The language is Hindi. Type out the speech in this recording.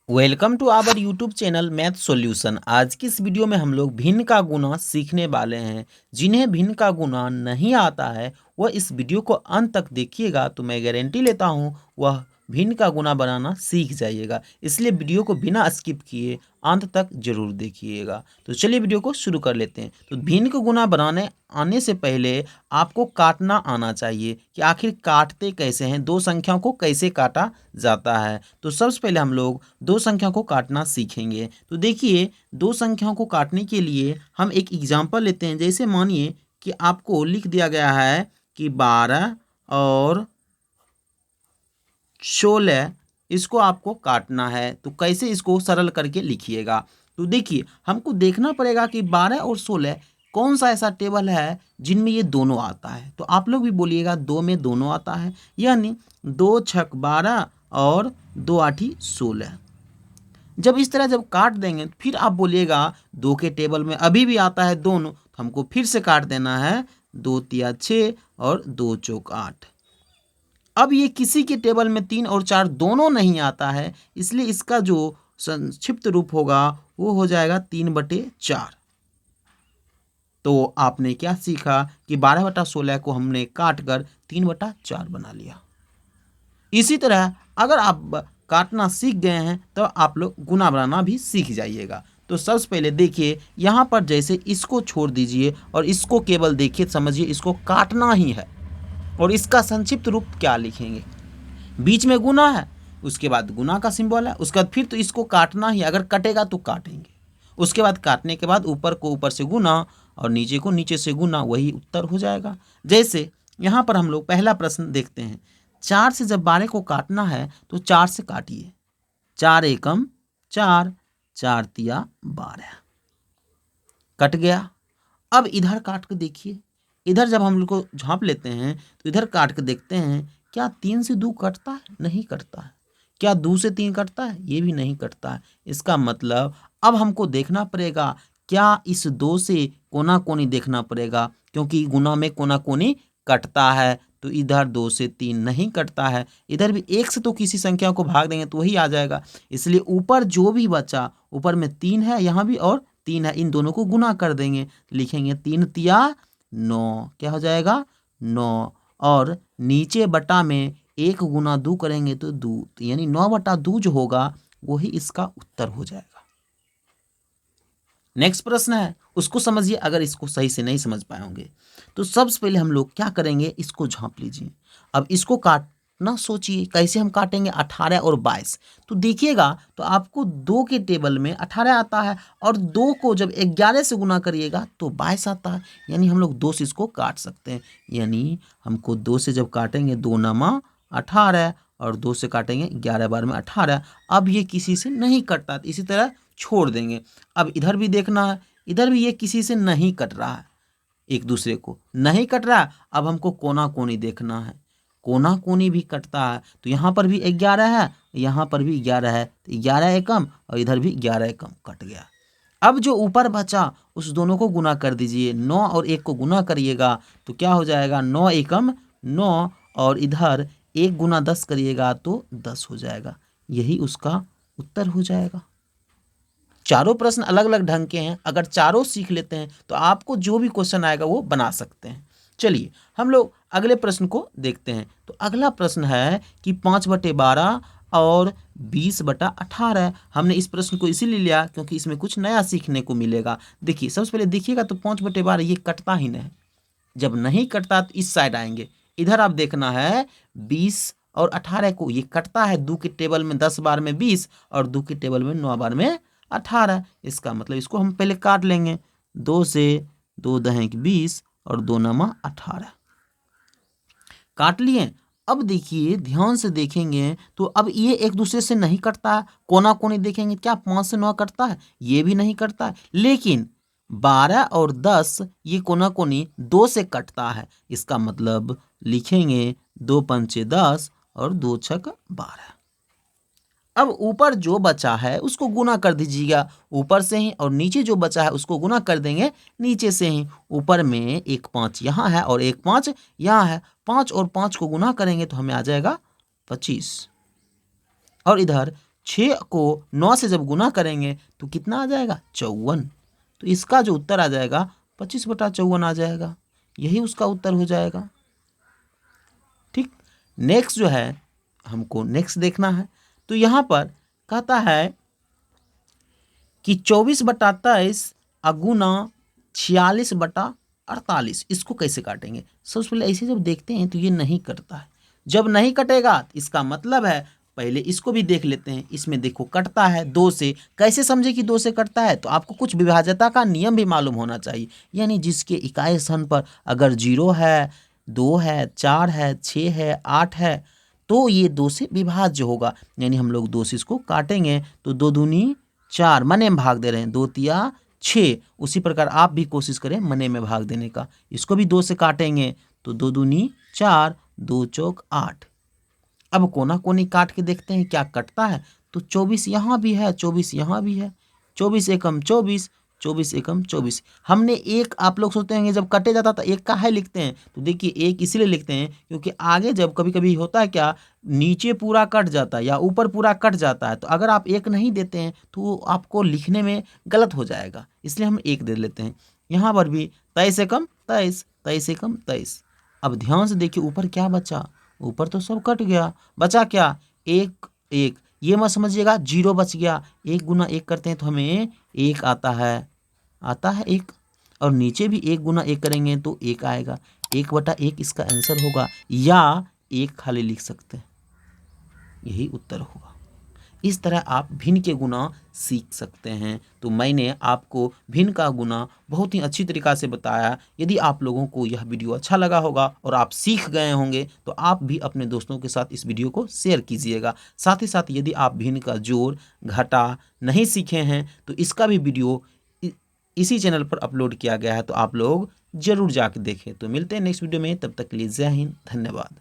Welcome to our YouTube channel math solution. आज की इस वीडियो में हम लोग भिन्न का गुना सीखने वाले हैं। जिन्हें भिन्न का गुना नहीं आता है वह इस वीडियो को अंत तक देखिएगा तो मैं गारंटी लेता हूं वह भिन्न का गुना बनाना सीख जाइएगा। इसलिए वीडियो को बिना स्किप किए अंत तक जरूर देखिएगा। तो चलिए वीडियो को शुरू कर लेते हैं। तो भिन्न का गुना बनाने आने से पहले आपको काटना आना चाहिए कि आखिर काटते कैसे हैं, दो संख्याओं को कैसे काटा जाता है। तो सबसे पहले हम लोग दो संख्या को काटना सीखेंगे। तो देखिए, दो संख्याओं को काटने के लिए हम एक एग्जाम्पल लेते हैं। जैसे मानिए कि आपको लिख दिया गया है कि 12 और 16 इसको आपको काटना है। तो कैसे इसको सरल करके लिखिएगा। तो देखिए, हमको देखना पड़ेगा कि 12 और 16 कौन सा ऐसा टेबल है जिनमें ये दोनों आता है। तो आप लोग भी बोलिएगा 2 में दोनों आता है, यानी 2 छक 12 और 2 आठी 16। जब इस तरह जब काट देंगे तो फिर आप बोलिएगा 2 के टेबल में अभी भी आता है दोनों, तो हमको फिर से काट देना है 2 तिया 6 और 2 चौक 8। अब ये किसी के टेबल में 3 और 4 दोनों नहीं आता है, इसलिए इसका जो संक्षिप्त रूप होगा वो हो जाएगा 3/4। तो आपने क्या सीखा कि 12/16 को हमने काट कर 3/4 बना लिया। इसी तरह अगर आप काटना सीख गए हैं तो आप लोग गुना बनाना भी सीख जाइएगा। तो सबसे पहले देखिए, यहाँ पर जैसे इसको छोड़ दीजिए और इसको केवल देखिए, समझिए इसको काटना ही है। और इसका संक्षिप्त रूप क्या लिखेंगे, बीच में गुना है, उसके बाद गुना का सिंबल है, उसके बाद फिर तो इसको काटना ही, अगर कटेगा तो काटेंगे। उसके बाद काटने के बाद ऊपर को ऊपर से गुना और नीचे को नीचे से गुना, वही उत्तर हो जाएगा। जैसे यहाँ पर हम लोग पहला प्रश्न देखते हैं। 4 से जब 12 को काटना है तो 4 से काटिए। 4 एकम 4, 4 तिया 12, कट गया। अब इधर काट के देखिए, इधर जब हम लोग को झाँप लेते हैं तो इधर काट के देखते हैं, क्या 3 से 2 कटता है? नहीं कटता है। क्या 2 से 3 कटता है? ये भी नहीं कटता है। इसका मतलब अब हमको देखना पड़ेगा क्या इस 2 से कोना कोनी देखना पड़ेगा, क्योंकि गुना में कोना कोनी कटता है। तो इधर 2 से 3 नहीं कटता है, इधर भी 1 से तो किसी संख्या को भाग देंगे तो वही आ जाएगा। इसलिए ऊपर जो भी बचा, ऊपर में 3 है, यहाँ भी और 3 है, इन दोनों को गुना कर देंगे। लिखेंगे 3 तिया 9, क्या हो जाएगा 9। और नीचे बटा में 1 गुना 2 करेंगे तो 2, यानी 9/2 जो होगा वही इसका उत्तर हो जाएगा। नेक्स्ट प्रश्न है, उसको समझिए। अगर इसको सही से नहीं समझ पाए होंगे तो सबसे पहले हम लोग क्या करेंगे, इसको झाँप लीजिए। अब इसको काटना सोचिए कैसे हम काटेंगे। 18 और 22, तो देखिएगा तो आपको 2 के टेबल में 18 आता है और 2 को जब 11 से गुना करिएगा तो 22 आता है, यानी हम लोग 2 से इसको काट सकते हैं। यानी हमको 2 से जब काटेंगे 2 नमा 18 और 2 से काटेंगे 11 बार में 18। अब ये किसी से नहीं कटता, इसी तरह छोड़ देंगे। अब इधर भी देखना है, इधर भी ये किसी से नहीं कट रहा है, एक दूसरे को नहीं कट रहा है। अब हमको कोना कोनी देखना है, कोना कोनी भी कटता है। तो यहाँ पर भी 11 है, यहाँ पर भी 11 है, तो 11 एकम और इधर भी 11 एकम कट गया। अब जो ऊपर बचा उस दोनों को गुना कर दीजिए। 9 और 1 को गुना करिएगा तो क्या हो जाएगा 9 एकम 9, और इधर 1 गुना 10 करिएगा तो 10 हो जाएगा, यही उसका उत्तर हो जाएगा। चारों प्रश्न अलग अलग ढंग के हैं, अगर चारों सीख लेते हैं तो आपको जो भी क्वेश्चन आएगा वो बना सकते हैं। चलिए हम लोग अगले प्रश्न को देखते हैं। तो अगला प्रश्न है कि 5/12 और 20/18। हमने इस प्रश्न को इसीलिए लिया क्योंकि इसमें कुछ नया सीखने को मिलेगा। देखिए सबसे पहले देखिएगा तो 5/12 ये कटता ही नहीं, जब नहीं कटता तो इस साइड आएंगे। इधर आप देखना है 20 और 18 को ये कटता है। 2 के टेबल में 10 बार में 20 और 2 के टेबल में 9 बार में 18। इसका मतलब इसको हम पहले काट लेंगे। 2 से 2 दहें 20 और 2 नमा 18, काट लिए। अब देखिए ध्यान से देखेंगे तो अब ये एक दूसरे से नहीं कटता है। कोना कोनी देखेंगे, क्या 5 से 9 कटता है? ये भी नहीं कटता है। लेकिन 12 और 10 ये कोना कोनी 2 से कटता है। इसका मतलब लिखेंगे 2 पंचे 10 और 2 छक 12। अब ऊपर जो बचा है उसको गुना कर दीजिएगा ऊपर से ही, और नीचे जो बचा है उसको गुना कर देंगे नीचे से ही। ऊपर में 1 5 यहाँ है और 1 5 यहाँ है, 5 और 5 को गुना करेंगे तो हमें आ जाएगा 25। और इधर 6 को 9 से जब गुना करेंगे तो कितना आ जाएगा 54। तो इसका जो उत्तर आ जाएगा 25/54 आ जाएगा, यही उसका उत्तर हो जाएगा। ठीक, नेक्स्ट जो है हमको नेक्स्ट देखना है। तो यहाँ पर कहता है कि 24/23 अगुना 46/48, इसको कैसे काटेंगे। सबसे पहले ऐसे जब देखते हैं तो ये नहीं कटता है। जब नहीं कटेगा तो इसका मतलब है, पहले इसको भी देख लेते हैं। इसमें देखो कटता है 2 से। कैसे समझे कि 2 से कटता है, तो आपको कुछ विभाज्यता का नियम भी मालूम होना चाहिए। यानी जिसके इकाई स्थान पर अगर 0 है, 2 है, 4 है, 6 है, 8 है, तो ये 2 से विभाज्य होगा। यानी हम लोग 2 से इसको काटेंगे तो 2 दूनी 4, मने में भाग दे रहे हैं, 2 तिया 6। उसी प्रकार आप भी कोशिश करें मने में भाग देने का। इसको भी 2 से काटेंगे तो 2 दूनी 4, 2 चौक 8। अब कोना कोनी काट के देखते हैं क्या कटता है। तो 24 यहाँ भी है, 24 यहाँ भी है, 24 एकम 24, 24 एकम 24। हमने एक, आप लोग सोचते हैं जब कटे जाता तो एक का है लिखते हैं, तो देखिए एक इसलिए लिखते हैं क्योंकि आगे जब कभी कभी होता है क्या, नीचे पूरा कट जाता है या ऊपर पूरा कट जाता है, तो अगर आप एक नहीं देते हैं तो आपको लिखने में गलत हो जाएगा, इसलिए हम एक दे लेते हैं। यहाँ पर भी 23 एकम 23, 23 एकम 23। अब ध्यान से देखिए ऊपर क्या बचा, ऊपर तो सब कट गया, बचा क्या, एक एक। ये मत समझिएगा 0 बच गया, 1 गुना 1 करते हैं तो हमें 1 आता है 1। और नीचे भी 1 गुना 1 करेंगे तो 1 आएगा, 1/1 इसका आंसर होगा, या 1 खाली लिख सकते हैं, यही उत्तर होगा। इस तरह आप भिन्न के गुना सीख सकते हैं। तो मैंने आपको भिन्न का गुना बहुत ही अच्छी तरीक़ा से बताया। यदि आप लोगों को यह वीडियो अच्छा लगा होगा और आप सीख गए होंगे तो आप भी अपने दोस्तों के साथ इस वीडियो को शेयर कीजिएगा। साथ ही साथ यदि आप भिन्न का जोड़ घटा नहीं सीखे हैं तो इसका भी वीडियो इसी चैनल पर अपलोड किया गया है, तो आप लोग ज़रूर जाकर देखें। तो मिलते हैं नेक्स्ट वीडियो में, तब तक के लिए जय हिंद, धन्यवाद।